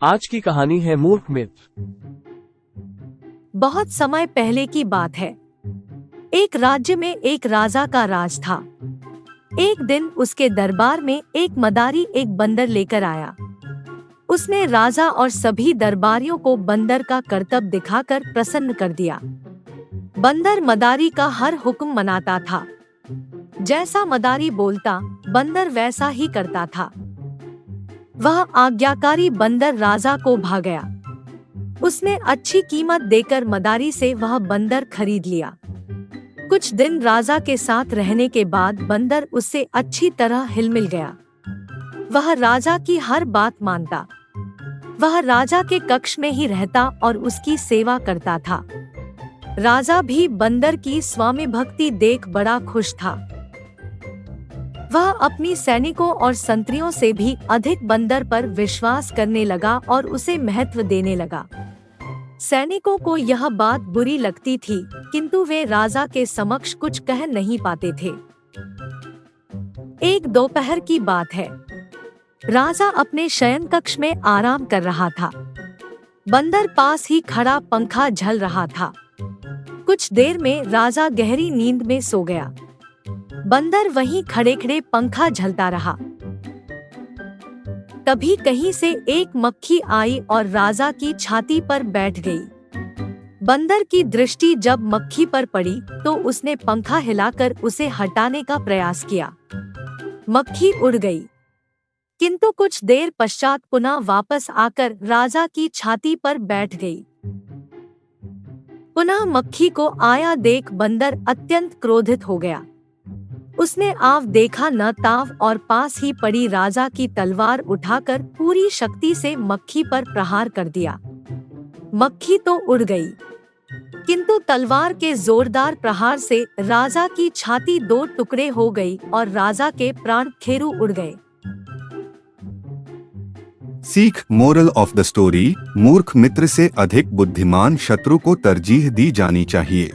आज की कहानी है मूर्ख मित्र। बहुत समय पहले की बात है। एक राज्य में एक राजा का राज था। एक दिन उसके दरबार में एक मदारी एक बंदर लेकर आया। उसने राजा और सभी दरबारियों को बंदर का करतब दिखाकर प्रसन्न कर दिया। बंदर मदारी का हर हुक्म मनाता था। जैसा मदारी बोलता, बंदर वैसा ही करता था। वह आज्ञाकारी बंदर राजा को भा गया। उसने अच्छी कीमत देकर मदारी से वह बंदर खरीद लिया। कुछ दिन राजा के साथ रहने के बाद बंदर उससे अच्छी तरह हिलमिल गया। वह राजा की हर बात मानता। वह राजा के कक्ष में ही रहता और उसकी सेवा करता था। राजा भी बंदर की स्वामी भक्ति देख बड़ा खुश था। वह अपनी सैनिकों और संतरियों से भी अधिक बंदर पर विश्वास करने लगा और उसे महत्व देने लगा। सैनिकों को यह बात बुरी लगती थी, किंतु वे राजा के समक्ष कुछ कह नहीं पाते थे। एक दोपहर की बात है। राजा अपने शयन कक्ष में आराम कर रहा था। बंदर पास ही खड़ा पंखा झल रहा था। कुछ देर में राजा गहरी नींद में सो गया। बंदर वहीं खड़े खड़े पंखा झलता रहा। तभी कहीं से एक मक्खी आई और राजा की छाती पर बैठ गई। बंदर की दृष्टि जब मक्खी पर पड़ी तो उसने पंखा हिलाकर उसे हटाने का प्रयास किया। मक्खी उड़ गई, किंतु कुछ देर पश्चात पुनः वापस आकर राजा की छाती पर बैठ गई। पुनः मक्खी को आया देख बंदर अत्यंत क्रोधित हो गया। उसने आव देखा न ताव और पास ही पड़ी राजा की तलवार उठाकर पूरी शक्ति से मक्खी पर प्रहार कर दिया। मक्खी तो उड़ गई, किंतु तलवार के जोरदार प्रहार से राजा की छाती दो टुकड़े हो गई और राजा के प्राण खेरू उड़ गए। सीख मोरल ऑफ द स्टोरी: मूर्ख मित्र से अधिक बुद्धिमान शत्रु को तरजीह दी जानी चाहिए।